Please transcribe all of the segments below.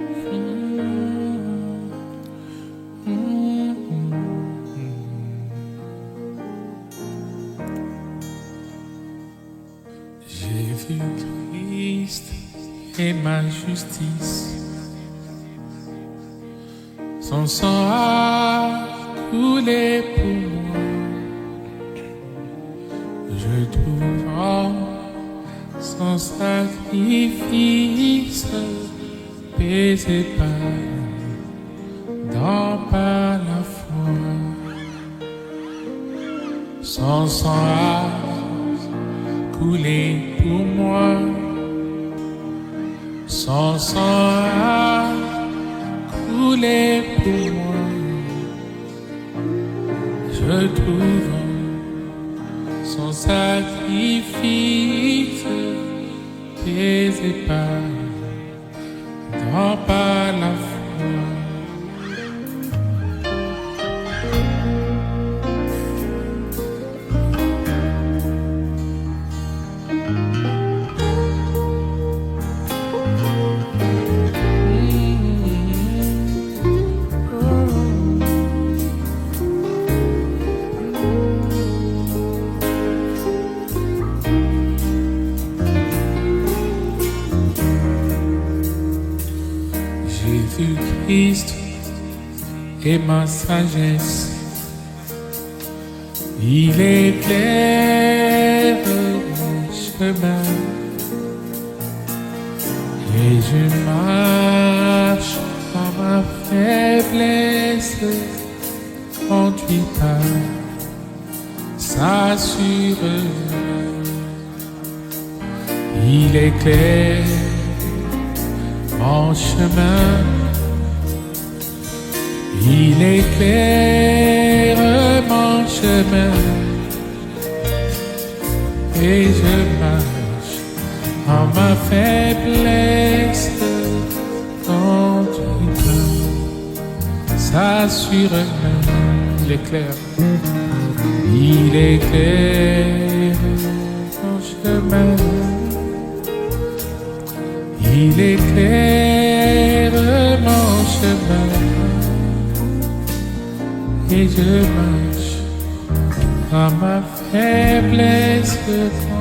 J'ai vu Christ et ma justice. Son sang a coulé pour moi. Je trouve en son sacrifice baisé par la foi. Son sang a coulé pour moi. Son sang a coulé pour moi. Je trouve son sacrifice baisé par la foi. Jésus-Christ est ma sagesse, il éclaire mon chemin et je marche dans ma faiblesse, conduit par sa sûreté. Il éclaire mon chemin, il éclaire mon chemin et je marche en ma faiblesse, conduit par sa sûreté. Il éclaire mon chemin. Il éclaire mon chemin et je marche dans ma faiblesse,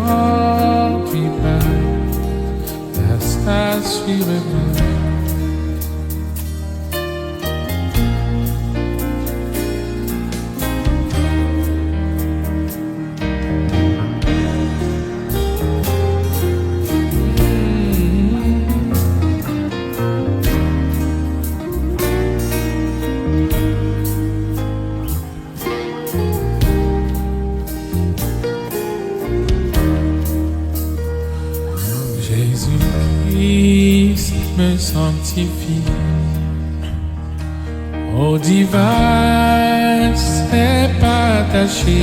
conduit par sa sûreté. Jésus-Christ me sanctifie, au divin s'est attaché.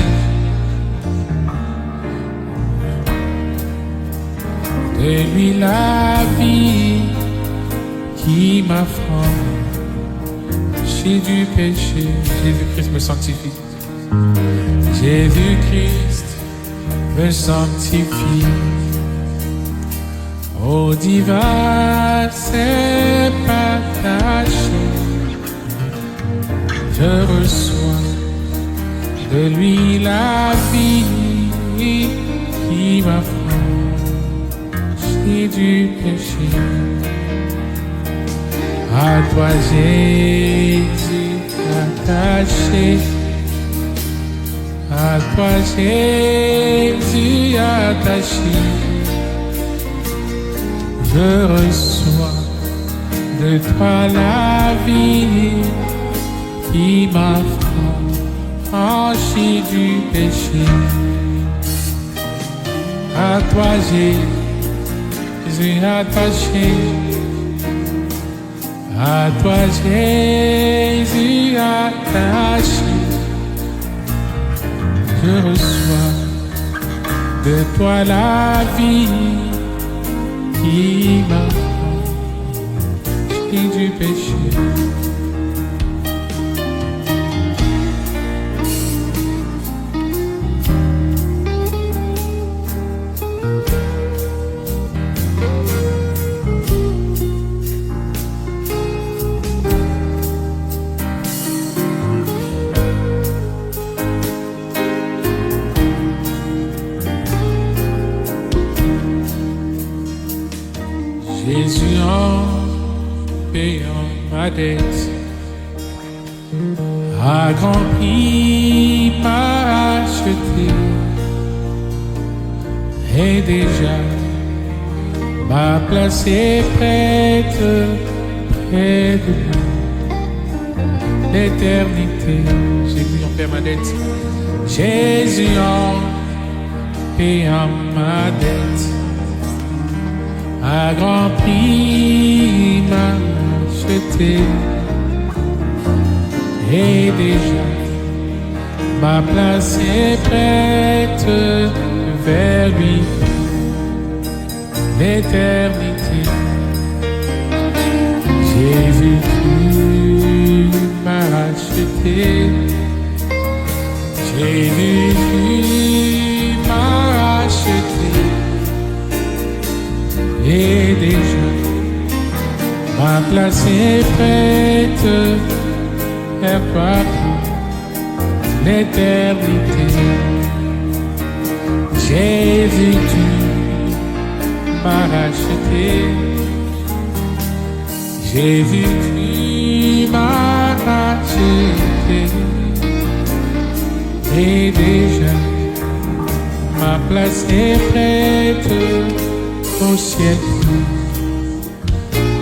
De lui la vie qui m'affranchit du péché. Jésus-Christ me sanctifie. Jésus-Christ me sanctifie. Au divin s'est attaché, je reçois de lui la vie qui m'affranchit du péché. À toi Jésus attaché, à toi Jésus attaché. Je reçois de toi la vie qui m'affranchit du péché. À toi Jésus attaché, à toi Jésus attaché. Je reçois de toi la vie qui m'affranchit du péché. payant ma dette. À grand prix m'a acheté, et déjà ma place est prête près de moi. L'éternité, Jésus en paie ma dette. Jésus en payant ma dette. À grand prix m'a acheté, et déjà ma place est prête vers lui. L'éternité, Jésus, tu m'as acheté. Jésus, tu m'as acheté, et déjà ma place est prête vers toi pour l'éternité. Jésus, tu m'as racheté. Jésus, tu m'as racheté, et déjà ma place est prête au ciel,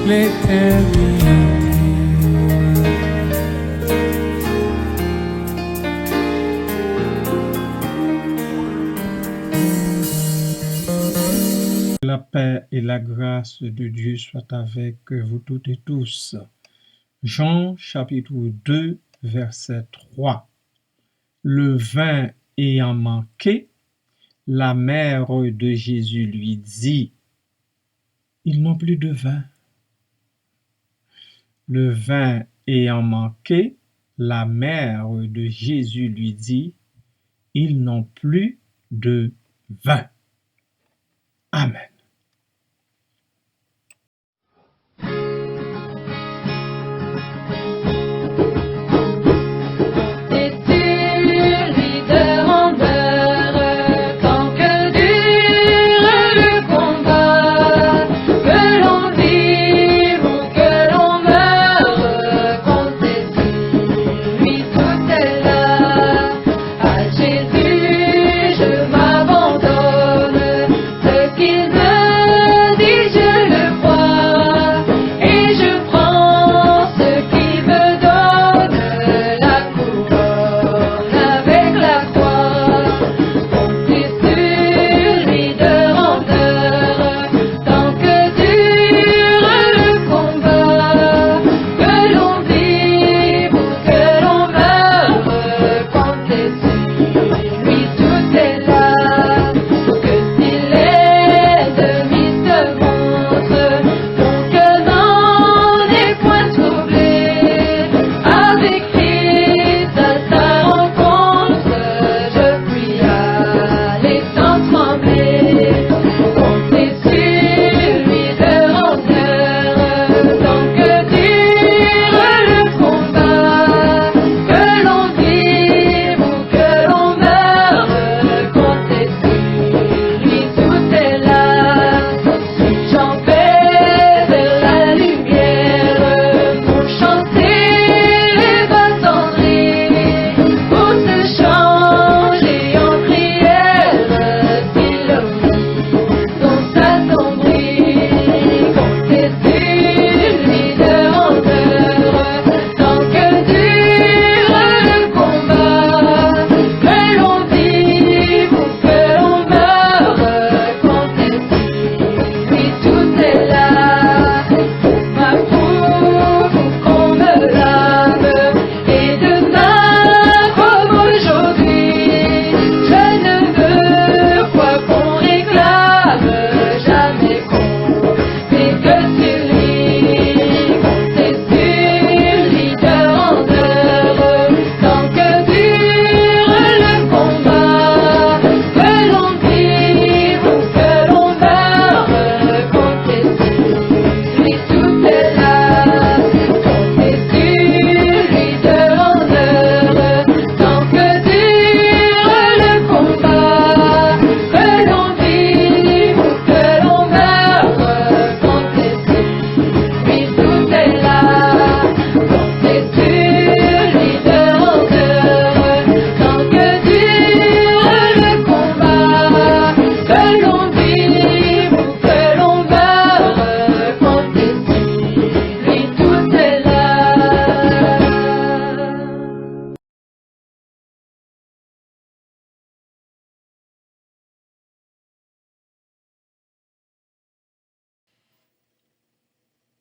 l'éternité. La paix et la grâce de Dieu soient avec vous toutes et tous. Jean chapitre 2 verset 3. Le vin ayant manqué, la mère de Jésus lui dit: ils n'ont plus de vin. Le vin ayant manqué, la mère de Jésus lui dit: ils n'ont plus de vin. Amen. Jésus, je m'abandonne, ce qu'il veut.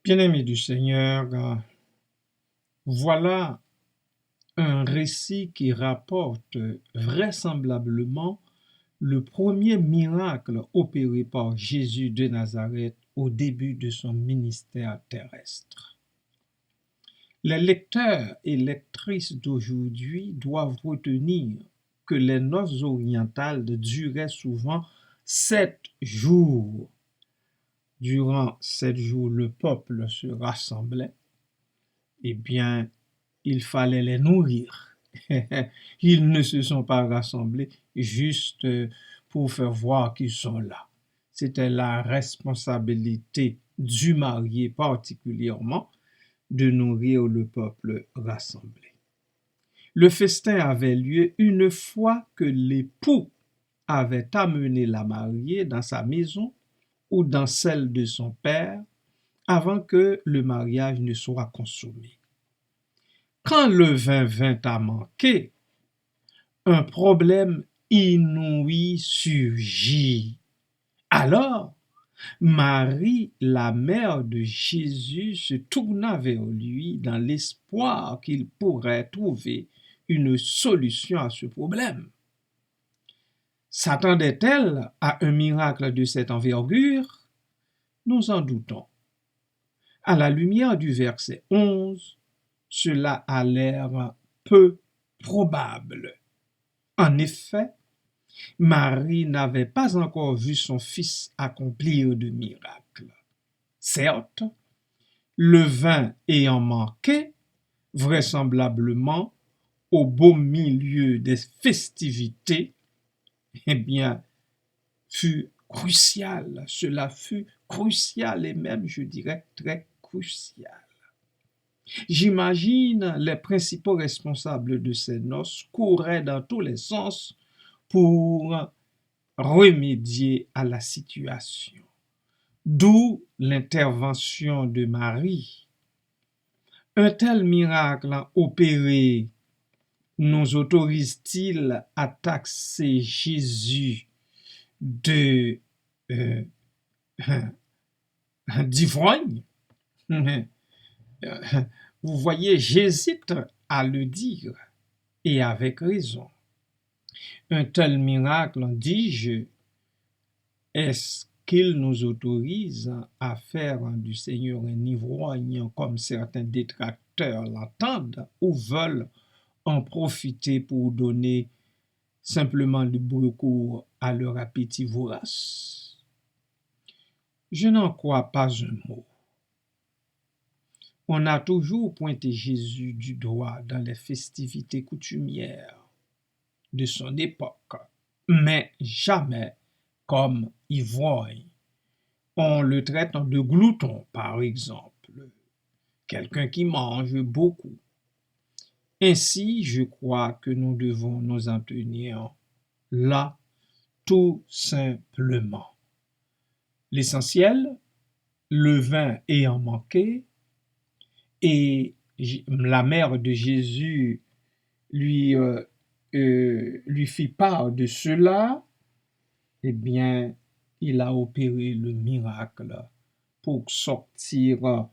Bien-aimés du Seigneur, voilà un récit qui rapporte vraisemblablement le premier miracle opéré par Jésus de Nazareth au début de son ministère terrestre. Les lecteurs et lectrices d'aujourd'hui doivent retenir que les noces orientales duraient souvent 7 jours. Durant 7 jours, le peuple se rassemblait. Eh bien, il fallait les nourrir. Ils ne se sont pas rassemblés juste pour faire voir qu'ils sont là. C'était la responsabilité du marié particulièrement de nourrir le peuple rassemblé. Le festin avait lieu une fois que l'époux avait amené la mariée dans sa maison ou dans celle de son père avant que le mariage ne soit consommé. Quand le vin vint à manquer, un problème inouï surgit. Alors, Marie, la mère de Jésus, se tourna vers lui dans l'espoir qu'il pourrait trouver une solution à ce problème. S'attendait-elle à un miracle de cette envergure? Nous en doutons. À la lumière du verset 11, cela a l'air peu probable. En effet, Marie n'avait pas encore vu son fils accomplir de miracles. Certes, le vin ayant manqué, vraisemblablement au beau milieu des festivités, eh bien, fut crucial. Cela fut crucial et même, je dirais, très crucial. J'imagine les principaux responsables de ces noces couraient dans tous les sens pour remédier à la situation. D'où l'intervention de Marie. Un tel miracle opéré nous autorise-t-il à taxer Jésus d'ivrogne? Vous voyez, j'hésite à le dire, et avec raison. Un tel miracle, dis-je, est-ce qu'il nous autorise à faire du Seigneur un ivrogne comme certains détracteurs l'entendent ou veulent en profiter pour donner simplement libre cours à leur appétit vorace? Je n'en crois pas un mot. On a toujours pointé Jésus du doigt dans les festivités coutumières de son époque, mais jamais comme ivrogne. On le traite de glouton, par exemple, quelqu'un qui mange beaucoup. Ainsi, je crois que nous devons nous en tenir là, tout simplement. L'essentiel, le vin ayant manqué, et la mère de Jésus lui fit part de cela, eh bien, il a opéré le miracle pour sortir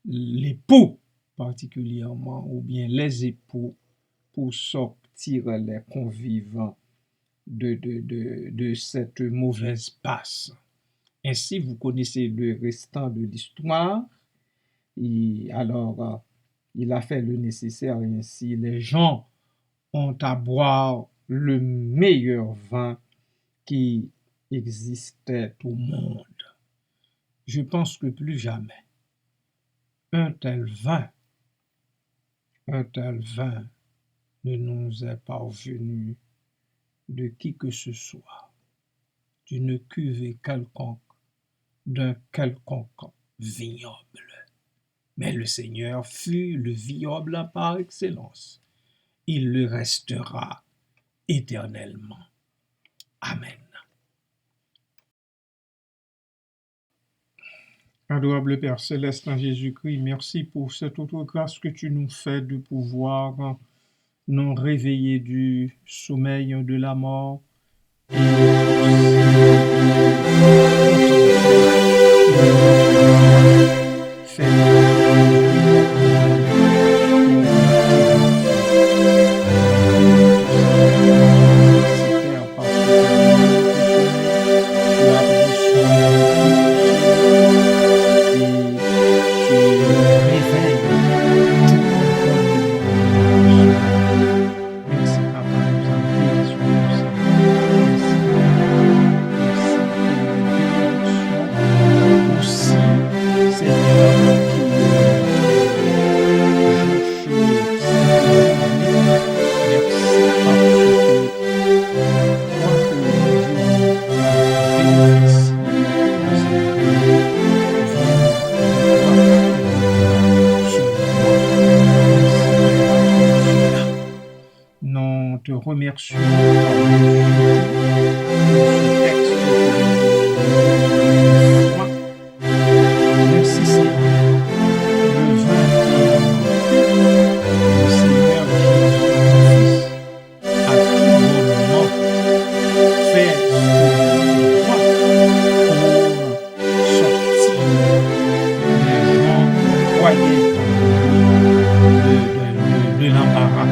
l'époux particulièrement, ou bien les époux, pour sortir les convives de cette mauvaise passe. Ainsi, vous connaissez le restant de l'histoire. Et alors, il a fait le nécessaire et ainsi les gens ont à boire le meilleur vin qui existait au monde. Je pense que plus jamais un tel vin ne nous est parvenu de qui que ce soit, d'une cuvée quelconque, d'un quelconque vignoble. Mais le Seigneur fut le vignoble par excellence. Il le restera éternellement. Amen. Adorable Père céleste en Jésus-Christ, merci pour cette autre grâce que tu nous fais de pouvoir nous réveiller du sommeil de la mort. Nous te remercions pour ce texte que nous avons. Merci Seigneur. Le vin le Seigneur Jésus-Christ à tout moment fait ce qu'il doit pour sortir les gens croyés de l'embarras.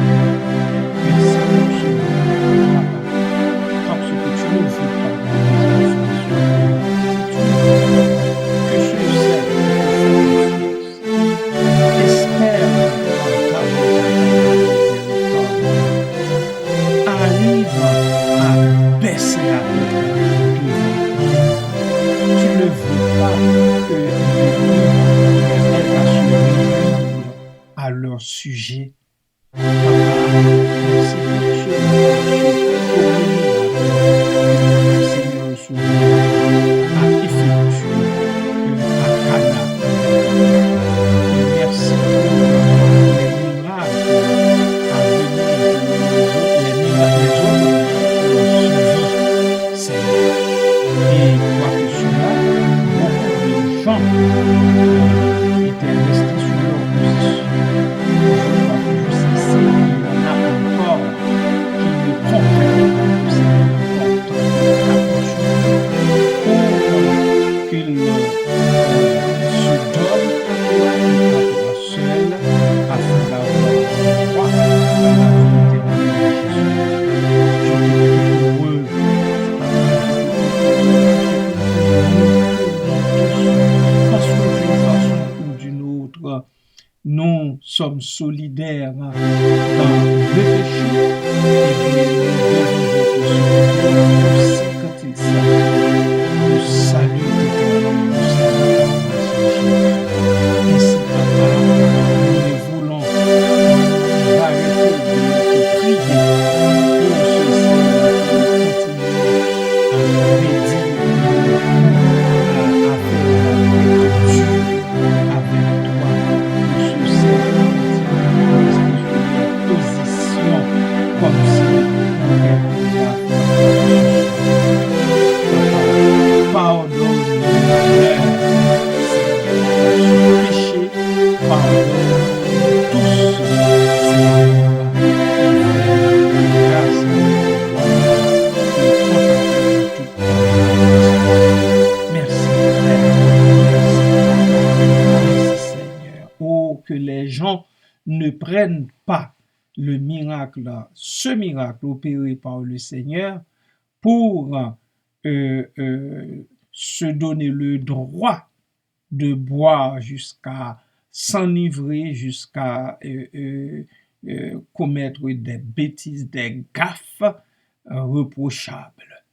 Merci pour ce parce que tu nous fais que je sais espère ta arrive à baisser la tête devant. Tu ne veux pas que les assurés à leur sujet. Merci pour ce Seigneur souverain a effectué à Cana. Merci pour les miracles à venir, les miracles suivis, Seigneur. Et quoi que cela, beaucoup de gens étaient restés sur leur position. Je crois que je sais il y en a encore qui ne comprennent pas que c'est important pour qu'ils se donnent à toi et à toi seul afin d'avoir droit à la vie éternelle de Jésus. Je te prie pour eux, parce que d'une façon ou d'une autre, nous sommes solidaires dans le péché et nous devons être solidaires aussi quand il s'agit du salut éternel, du salut éternel. Ainsi, Papa, nous voulons arrêter de te prier pour ce Seigneur qui continue à nous bénir, à faire la lecture avec toi. Position comme si on était pardonne nos malheurs, Seigneur, ce péché, pardonne tous, Seigneur, grâce à toi, merci, Seigneur. Oh, que les gens ne prennent pas ce miracle opéré par le Seigneur pour se donner le droit de boire jusqu'à s'enivrer, jusqu'à commettre des bêtises, des gaffes reprochables.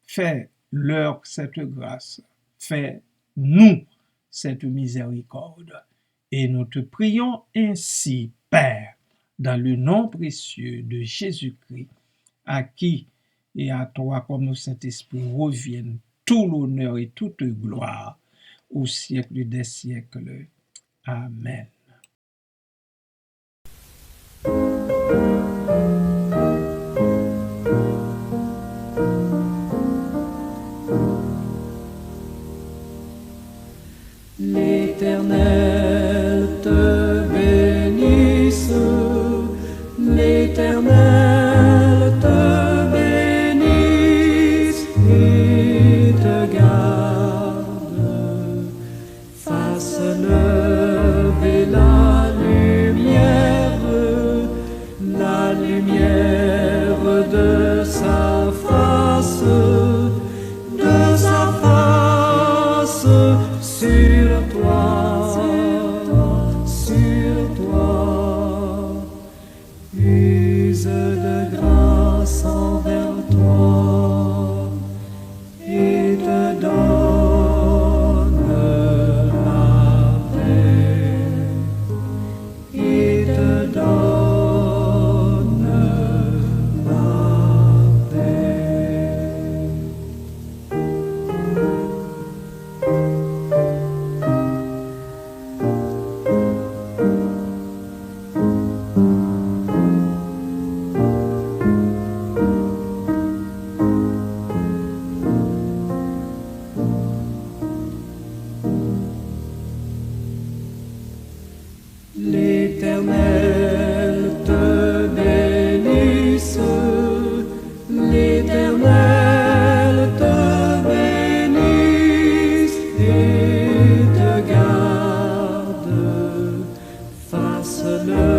Fais-leur cette grâce, fais-nous cette miséricorde. Et nous te prions ainsi, Père, dans le nom précieux de Jésus-Christ, à qui et à toi, comme au Saint-Esprit, reviennent tout l'honneur et toute gloire au siècle des siècles. Amen. L'Éternel te bénisse, l'Éternel te bénisse et te garde, fasse le le